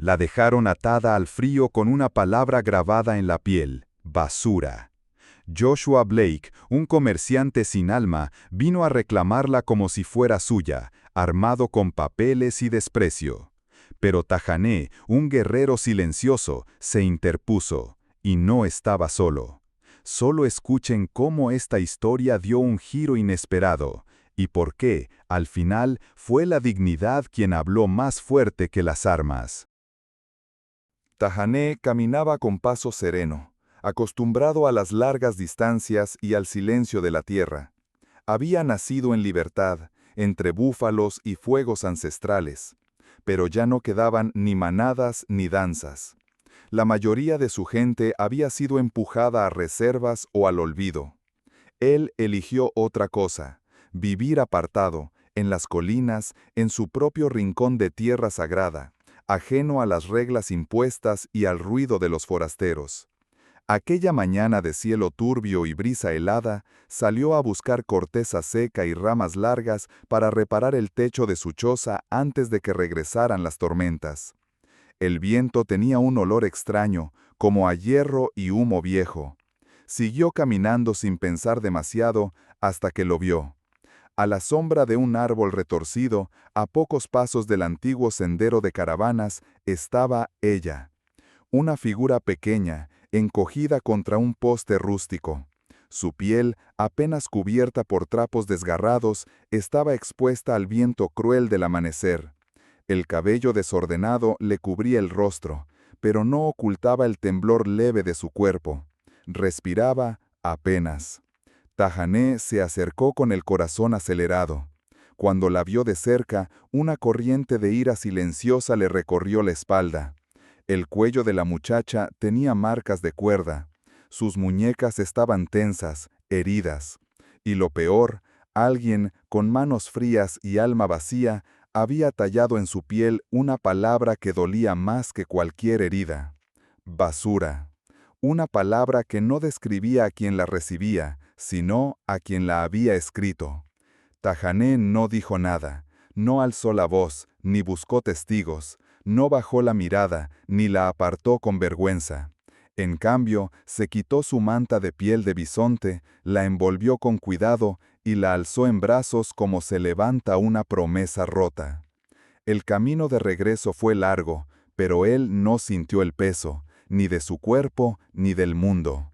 La dejaron atada al frío con una palabra grabada en la piel: basura. Joshua Blake, un comerciante sin alma, vino a reclamarla como si fuera suya, armado con papeles y desprecio. Pero Tajané, un guerrero silencioso, se interpuso, y no estaba solo. Solo escuchen cómo esta historia dio un giro inesperado, y por qué, al final, fue la dignidad quien habló más fuerte que las armas. Tajané caminaba con paso sereno, acostumbrado a las largas distancias y al silencio de la tierra. Había nacido en libertad, entre búfalos y fuegos ancestrales, pero ya no quedaban ni manadas ni danzas. La mayoría de su gente había sido empujada a reservas o al olvido. Él eligió otra cosa: vivir apartado, en las colinas, en su propio rincón de tierra sagrada, ajeno a las reglas impuestas y al ruido de los forasteros. Aquella mañana de cielo turbio y brisa helada, salió a buscar corteza seca y ramas largas para reparar el techo de su choza antes de que regresaran las tormentas. El viento tenía un olor extraño, como a hierro y humo viejo. Siguió caminando sin pensar demasiado hasta que lo vio. A la sombra de un árbol retorcido, a pocos pasos del antiguo sendero de caravanas, estaba ella. Una figura pequeña, encogida contra un poste rústico. Su piel, apenas cubierta por trapos desgarrados, estaba expuesta al viento cruel del amanecer. El cabello desordenado le cubría el rostro, pero no ocultaba el temblor leve de su cuerpo. Respiraba apenas. Tajané se acercó con el corazón acelerado. Cuando la vio de cerca, una corriente de ira silenciosa le recorrió la espalda. El cuello de la muchacha tenía marcas de cuerda. Sus muñecas estaban tensas, heridas. Y lo peor, alguien, con manos frías y alma vacía, había tallado en su piel una palabra que dolía más que cualquier herida: basura. Una palabra que no describía a quien la recibía, sino a quien la había escrito. Tajané no dijo nada, no alzó la voz, ni buscó testigos, no bajó la mirada, ni la apartó con vergüenza. En cambio, se quitó su manta de piel de bisonte, la envolvió con cuidado y la alzó en brazos como se levanta una promesa rota. El camino de regreso fue largo, pero él no sintió el peso, ni de su cuerpo, ni del mundo.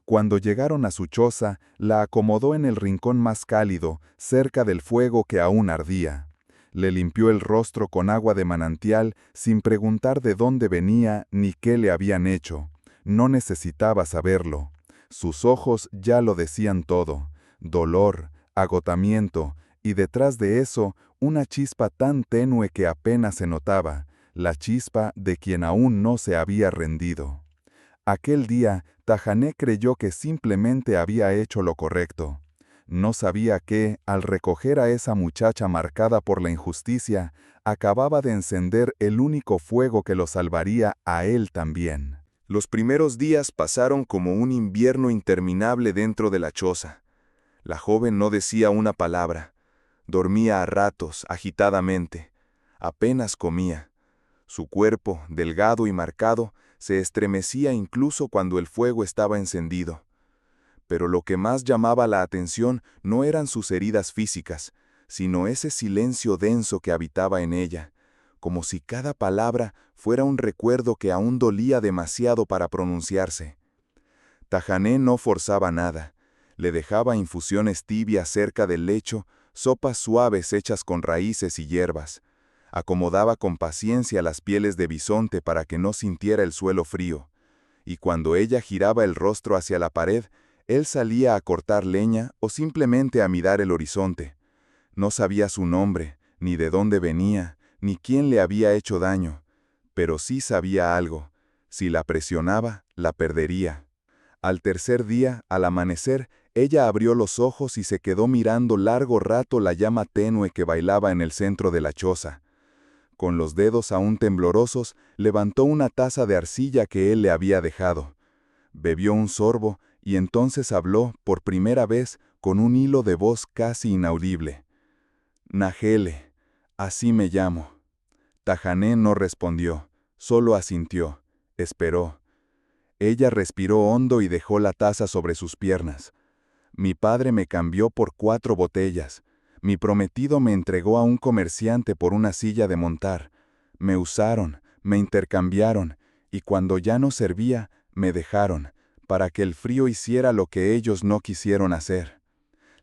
Cuando llegaron a su choza, la acomodó en el rincón más cálido, cerca del fuego que aún ardía. Le limpió el rostro con agua de manantial, sin preguntar de dónde venía ni qué le habían hecho. No necesitaba saberlo. Sus ojos ya lo decían todo: dolor, agotamiento, y detrás de eso, una chispa tan tenue que apenas se notaba, la chispa de quien aún no se había rendido. Aquel día, Tajané creyó que simplemente había hecho lo correcto. No sabía que, al recoger a esa muchacha marcada por la injusticia, acababa de encender el único fuego que lo salvaría a él también. Los primeros días pasaron como un invierno interminable dentro de la choza. La joven no decía una palabra. Dormía a ratos, agitadamente. Apenas comía. Su cuerpo, delgado y marcado, se estremecía incluso cuando el fuego estaba encendido. Pero lo que más llamaba la atención no eran sus heridas físicas, sino ese silencio denso que habitaba en ella, como si cada palabra fuera un recuerdo que aún dolía demasiado para pronunciarse. Tajané no forzaba nada. Le dejaba infusiones tibias cerca del lecho, sopas suaves hechas con raíces y hierbas. Acomodaba con paciencia las pieles de bisonte para que no sintiera el suelo frío. Y cuando ella giraba el rostro hacia la pared, él salía a cortar leña o simplemente a mirar el horizonte. No sabía su nombre, ni de dónde venía, ni quién le había hecho daño. Pero sí sabía algo: si la presionaba, la perdería. Al tercer día, al amanecer, ella abrió los ojos y se quedó mirando largo rato la llama tenue que bailaba en el centro de la choza. Con los dedos aún temblorosos, levantó una taza de arcilla que él le había dejado. Bebió un sorbo y entonces habló, por primera vez, con un hilo de voz casi inaudible. Nahele, así me llamo. Tajané no respondió, Solo asintió, esperó. Ella respiró hondo y dejó la taza sobre sus piernas. Mi padre me cambió por 4 botellas. Mi prometido me entregó a un comerciante por una silla de montar. Me usaron, me intercambiaron, y cuando ya no servía, me dejaron, para que el frío hiciera lo que ellos no quisieron hacer.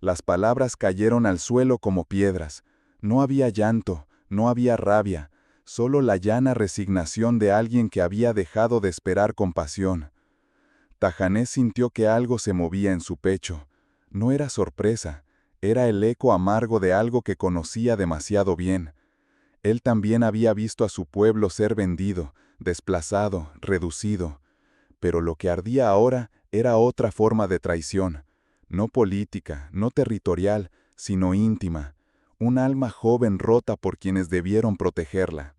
Las palabras cayeron al suelo como piedras. No había llanto, no había rabia, solo la llana resignación de alguien que había dejado de esperar compasión. Tajanés sintió que algo se movía en su pecho. No era sorpresa, era el eco amargo de algo que conocía demasiado bien. Él también había visto a su pueblo ser vendido, desplazado, reducido. Pero lo que ardía ahora era otra forma de traición, no política, no territorial, sino íntima, un alma joven rota por quienes debieron protegerla.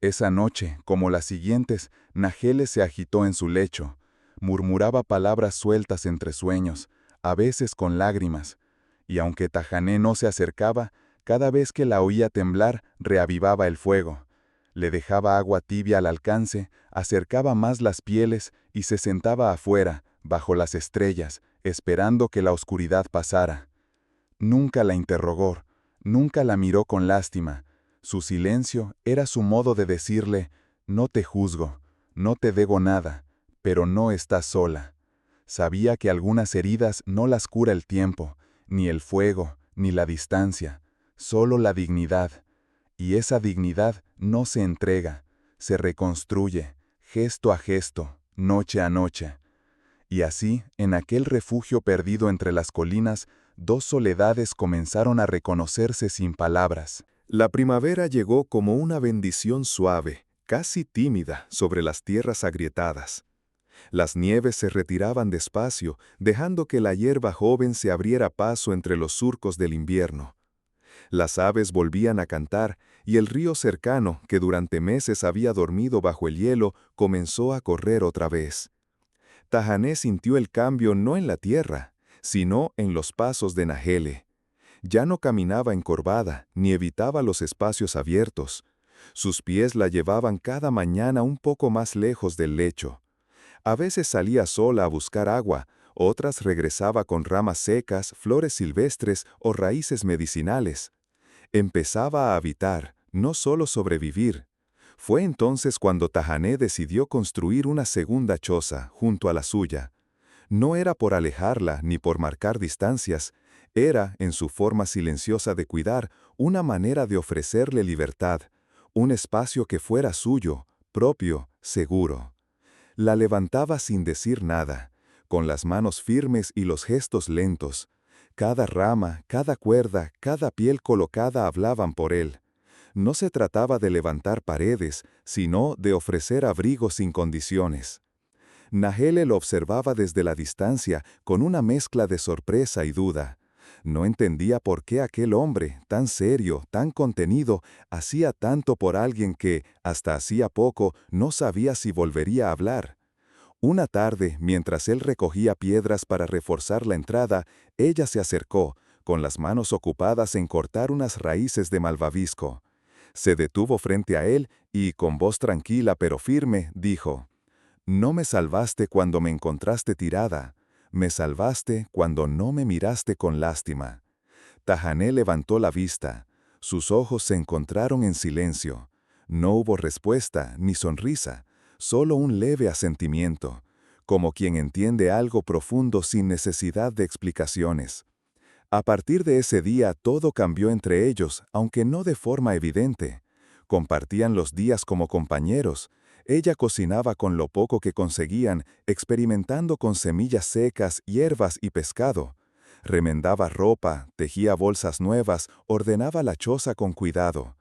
Esa noche, como las siguientes, Nahele se agitó en su lecho, murmuraba palabras sueltas entre sueños, a veces con lágrimas, y aunque Tajané no se acercaba, cada vez que la oía temblar, reavivaba el fuego. Le dejaba agua tibia al alcance, acercaba más las pieles y se sentaba afuera, bajo las estrellas, esperando que la oscuridad pasara. Nunca la interrogó, nunca la miró con lástima. Su silencio era su modo de decirle, no te juzgo, no te debo nada, pero no estás sola. Sabía que algunas heridas no las cura el tiempo, ni el fuego, ni la distancia, solo la dignidad. Y esa dignidad no se entrega, se reconstruye, gesto a gesto, noche a noche. Y así, en aquel refugio perdido entre las colinas, 2 soledades comenzaron a reconocerse sin palabras. La primavera llegó como una bendición suave, casi tímida, sobre las tierras agrietadas. Las nieves se retiraban despacio, dejando que la hierba joven se abriera paso entre los surcos del invierno. Las aves volvían a cantar, y el río cercano, que durante meses había dormido bajo el hielo, comenzó a correr otra vez. Tajané sintió el cambio no en la tierra, sino en los pasos de Nahele. Ya no caminaba encorvada, ni evitaba los espacios abiertos. Sus pies la llevaban cada mañana un poco más lejos del lecho. A veces salía sola a buscar agua, otras regresaba con ramas secas, flores silvestres o raíces medicinales. Empezaba a habitar, no solo sobrevivir. Fue entonces cuando Tajané decidió construir una segunda choza junto a la suya. No era por alejarla ni por marcar distancias, era, en su forma silenciosa de cuidar, una manera de ofrecerle libertad, un espacio que fuera suyo, propio, seguro. La levantaba sin decir nada, con las manos firmes y los gestos lentos. Cada rama, cada cuerda, cada piel colocada hablaban por él. No se trataba de levantar paredes, sino de ofrecer abrigo sin condiciones. Nahele lo observaba desde la distancia, con una mezcla de sorpresa y duda. No entendía por qué aquel hombre, tan serio, tan contenido, hacía tanto por alguien que, hasta hacía poco, no sabía si volvería a hablar. Una tarde, mientras él recogía piedras para reforzar la entrada, ella se acercó, con las manos ocupadas en cortar unas raíces de malvavisco. Se detuvo frente a él y, con voz tranquila pero firme, dijo: «No me salvaste cuando me encontraste tirada. Me salvaste cuando no me miraste con lástima». Tajané levantó la vista. Sus ojos se encontraron en silencio. No hubo respuesta ni sonrisa, solo un leve asentimiento, como quien entiende algo profundo sin necesidad de explicaciones. A partir de ese día todo cambió entre ellos, aunque no de forma evidente. Compartían los días como compañeros. Ella cocinaba con lo poco que conseguían, experimentando con semillas secas, hierbas y pescado. Remendaba ropa, tejía bolsas nuevas, ordenaba la choza con cuidado.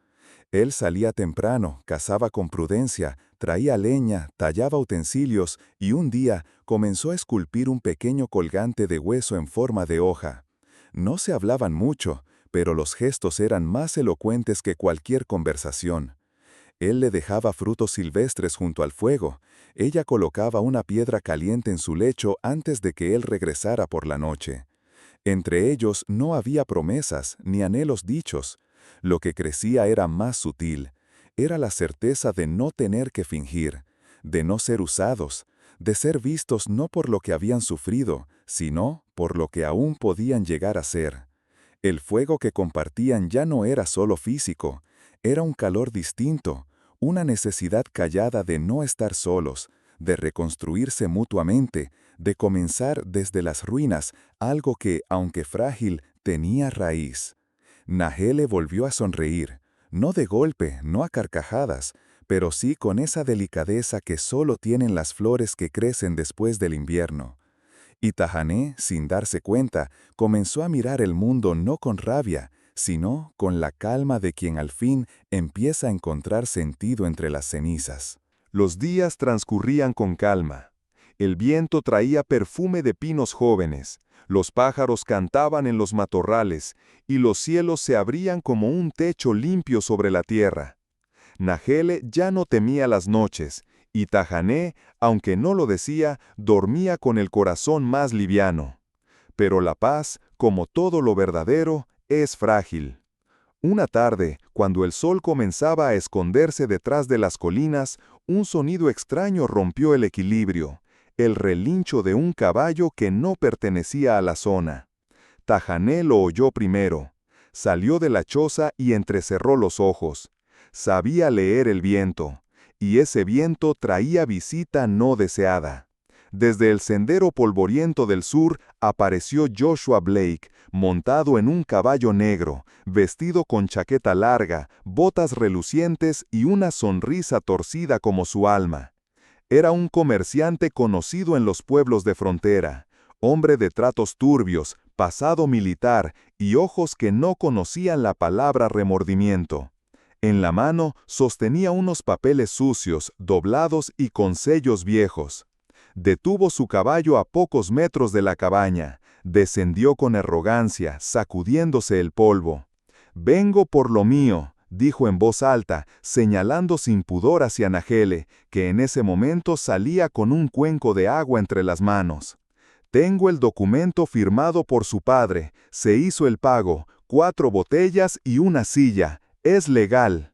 Él salía temprano, cazaba con prudencia, traía leña, tallaba utensilios y un día comenzó a esculpir un pequeño colgante de hueso en forma de hoja. No se hablaban mucho, pero los gestos eran más elocuentes que cualquier conversación. Él le dejaba frutos silvestres junto al fuego. Ella colocaba una piedra caliente en su lecho antes de que él regresara por la noche. Entre ellos no había promesas ni anhelos dichos. Lo que crecía era más sutil. Era la certeza de no tener que fingir, de no ser usados, de ser vistos no por lo que habían sufrido, sino por lo que aún podían llegar a ser. El fuego que compartían ya no era solo físico, era un calor distinto, una necesidad callada de no estar solos, de reconstruirse mutuamente, de comenzar desde las ruinas algo que, aunque frágil, tenía raíz. Nahele volvió a sonreír, no de golpe, no a carcajadas, pero sí con esa delicadeza que solo tienen las flores que crecen después del invierno. Y Tahané, sin darse cuenta, comenzó a mirar el mundo no con rabia, sino con la calma de quien al fin empieza a encontrar sentido entre las cenizas. Los días transcurrían con calma. El viento traía perfume de pinos jóvenes, los pájaros cantaban en los matorrales, y los cielos se abrían como un techo limpio sobre la tierra. Nahele ya no temía las noches, y Tahané, aunque no lo decía, dormía con el corazón más liviano. Pero la paz, como todo lo verdadero, es frágil. Una tarde, cuando el sol comenzaba a esconderse detrás de las colinas, un sonido extraño rompió el equilibrio, el relincho de un caballo que no pertenecía a la zona. Tahané lo oyó primero. Salió de la choza y entrecerró los ojos. Sabía leer el viento, y ese viento traía visita no deseada. Desde el sendero polvoriento del sur apareció Joshua Blake, montado en un caballo negro, vestido con chaqueta larga, botas relucientes y una sonrisa torcida como su alma. Era un comerciante conocido en los pueblos de frontera, hombre de tratos turbios, pasado militar y ojos que no conocían la palabra remordimiento. En la mano sostenía unos papeles sucios, doblados y con sellos viejos. Detuvo su caballo a pocos metros de la cabaña, descendió con arrogancia, sacudiéndose el polvo. «Vengo por lo mío», dijo en voz alta, señalando sin pudor hacia Nahele, que en ese momento salía con un cuenco de agua entre las manos. «Tengo el documento firmado por su padre, se hizo el pago, 4 botellas y una silla, es legal».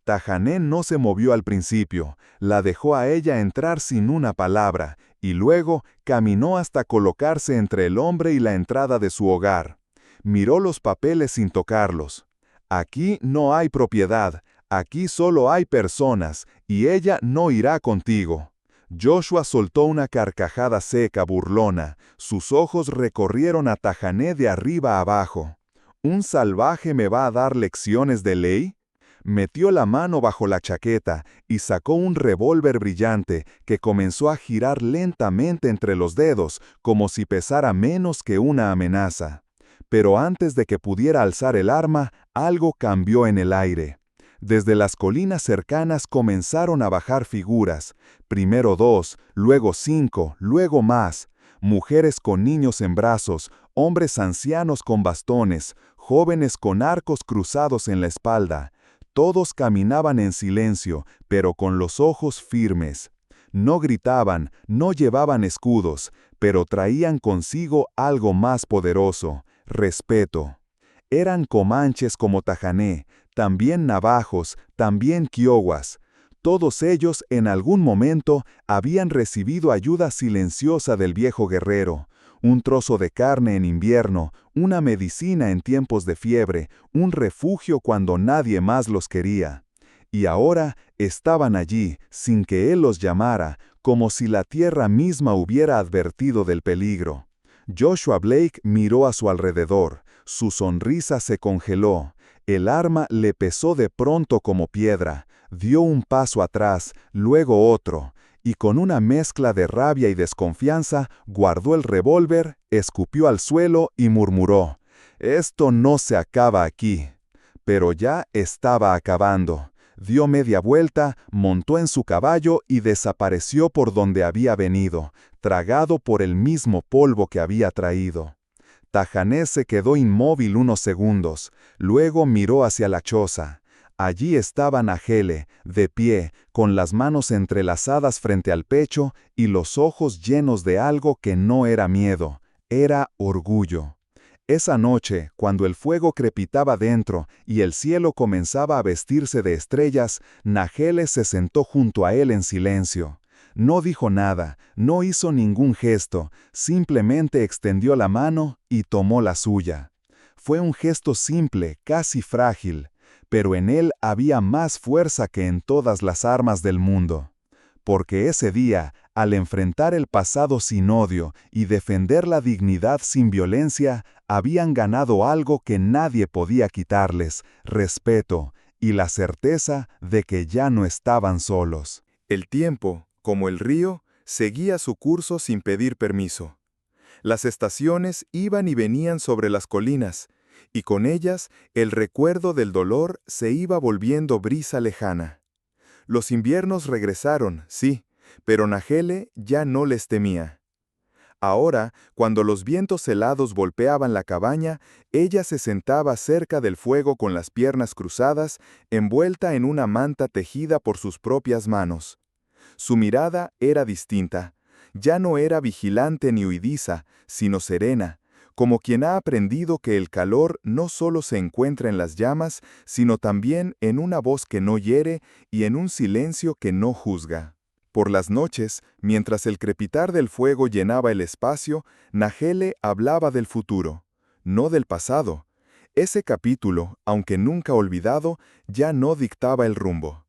Tahané no se movió al principio, la dejó a ella entrar sin una palabra, y luego caminó hasta colocarse entre el hombre y la entrada de su hogar. Miró los papeles sin tocarlos. «Aquí no hay propiedad, aquí solo hay personas, y ella no irá contigo». Joshua soltó una carcajada seca, burlona. Sus ojos recorrieron a Tahané de arriba a abajo. ¿Un salvaje me va a dar lecciones de ley? Metió la mano bajo la chaqueta y sacó un revólver brillante que comenzó a girar lentamente entre los dedos, como si pesara menos que una amenaza. Pero antes de que pudiera alzar el arma, algo cambió en el aire. Desde las colinas cercanas comenzaron a bajar figuras, primero 2, luego 5, luego más, mujeres con niños en brazos, hombres ancianos con bastones, jóvenes con arcos cruzados en la espalda. Todos caminaban en silencio, pero con los ojos firmes. No gritaban, no llevaban escudos, pero traían consigo algo más poderoso: respeto. Eran comanches como Tahané, también navajos, también kiowas. Todos ellos en algún momento habían recibido ayuda silenciosa del viejo guerrero. Un trozo de carne en invierno, una medicina en tiempos de fiebre, un refugio cuando nadie más los quería. Y ahora estaban allí, sin que él los llamara, como si la tierra misma hubiera advertido del peligro. Joshua Blake miró a su alrededor, su sonrisa se congeló, el arma le pesó de pronto como piedra, dio un paso atrás, luego otro, y con una mezcla de rabia y desconfianza, guardó el revólver, escupió al suelo y murmuró: «Esto no se acaba aquí». Pero ya estaba acabando. Dio media vuelta, montó en su caballo y desapareció por donde había venido, tragado por el mismo polvo que había traído. Tahané se quedó inmóvil unos segundos, luego miró hacia la choza. Allí estaba Nahele, de pie, con las manos entrelazadas frente al pecho y los ojos llenos de algo que no era miedo, era orgullo. Esa noche, cuando el fuego crepitaba dentro y el cielo comenzaba a vestirse de estrellas, Nahele se sentó junto a él en silencio. No dijo nada, no hizo ningún gesto, simplemente extendió la mano y tomó la suya. Fue un gesto simple, casi frágil, pero en él había más fuerza que en todas las armas del mundo. Porque ese día, al enfrentar el pasado sin odio y defender la dignidad sin violencia, habían ganado algo que nadie podía quitarles: respeto y la certeza de que ya no estaban solos. El tiempo, como el río, seguía su curso sin pedir permiso. Las estaciones iban y venían sobre las colinas, y con ellas el recuerdo del dolor se iba volviendo brisa lejana. Los inviernos regresaron, sí, pero Nahele ya no les temía. Ahora, cuando los vientos helados golpeaban la cabaña, ella se sentaba cerca del fuego con las piernas cruzadas, envuelta en una manta tejida por sus propias manos. Su mirada era distinta. Ya no era vigilante ni huidiza, sino serena, como quien ha aprendido que el calor no solo se encuentra en las llamas, sino también en una voz que no hiere y en un silencio que no juzga. Por las noches, mientras el crepitar del fuego llenaba el espacio, Nahele hablaba del futuro, no del pasado. Ese capítulo, aunque nunca olvidado, ya no dictaba el rumbo.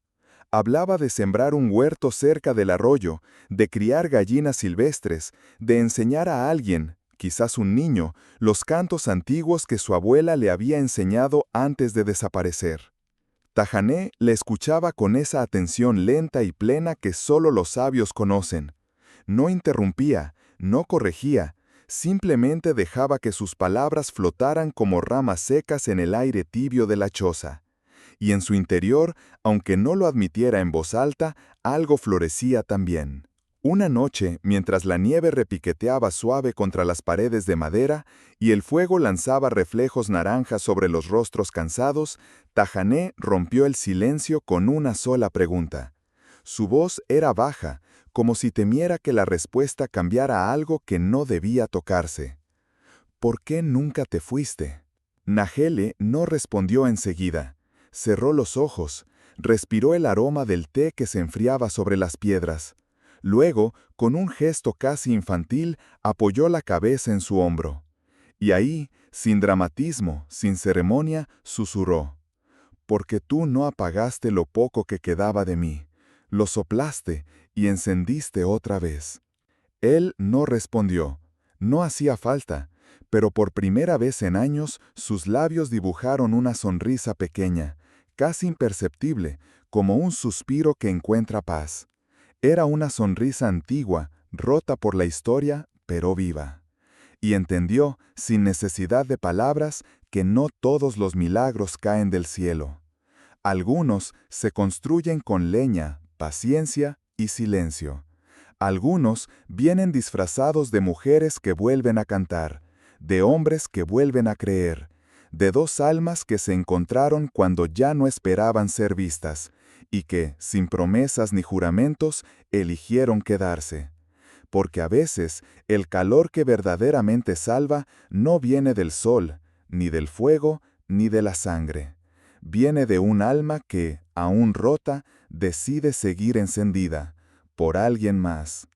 Hablaba de sembrar un huerto cerca del arroyo, de criar gallinas silvestres, de enseñar a alguien, quizás un niño, los cantos antiguos que su abuela le había enseñado antes de desaparecer. Tahané le escuchaba con esa atención lenta y plena que solo los sabios conocen. No interrumpía, no corregía, simplemente dejaba que sus palabras flotaran como ramas secas en el aire tibio de la choza. Y en su interior, aunque no lo admitiera en voz alta, algo florecía también. Una noche, mientras la nieve repiqueteaba suave contra las paredes de madera y el fuego lanzaba reflejos naranjas sobre los rostros cansados, Tahané rompió el silencio con una sola pregunta. Su voz era baja, como si temiera que la respuesta cambiara algo que no debía tocarse. ¿Por qué nunca te fuiste? Nahele no respondió enseguida. Cerró los ojos, respiró el aroma del té que se enfriaba sobre las piedras. Luego, con un gesto casi infantil, apoyó la cabeza en su hombro. Y ahí, sin dramatismo, sin ceremonia, susurró: «Porque tú no apagaste lo poco que quedaba de mí, lo soplaste y encendiste otra vez». Él no respondió. No hacía falta, pero por primera vez en años sus labios dibujaron una sonrisa pequeña, casi imperceptible, como un suspiro que encuentra paz. Era una sonrisa antigua, rota por la historia, pero viva. Y entendió, sin necesidad de palabras, que no todos los milagros caen del cielo. Algunos se construyen con leña, paciencia y silencio. Algunos vienen disfrazados de mujeres que vuelven a cantar, de hombres que vuelven a creer, de dos almas que se encontraron cuando ya no esperaban ser vistas, y que, sin promesas ni juramentos, eligieron quedarse. Porque a veces el calor que verdaderamente salva no viene del sol, ni del fuego, ni de la sangre. Viene de un alma que, aún rota, decide seguir encendida, por alguien más.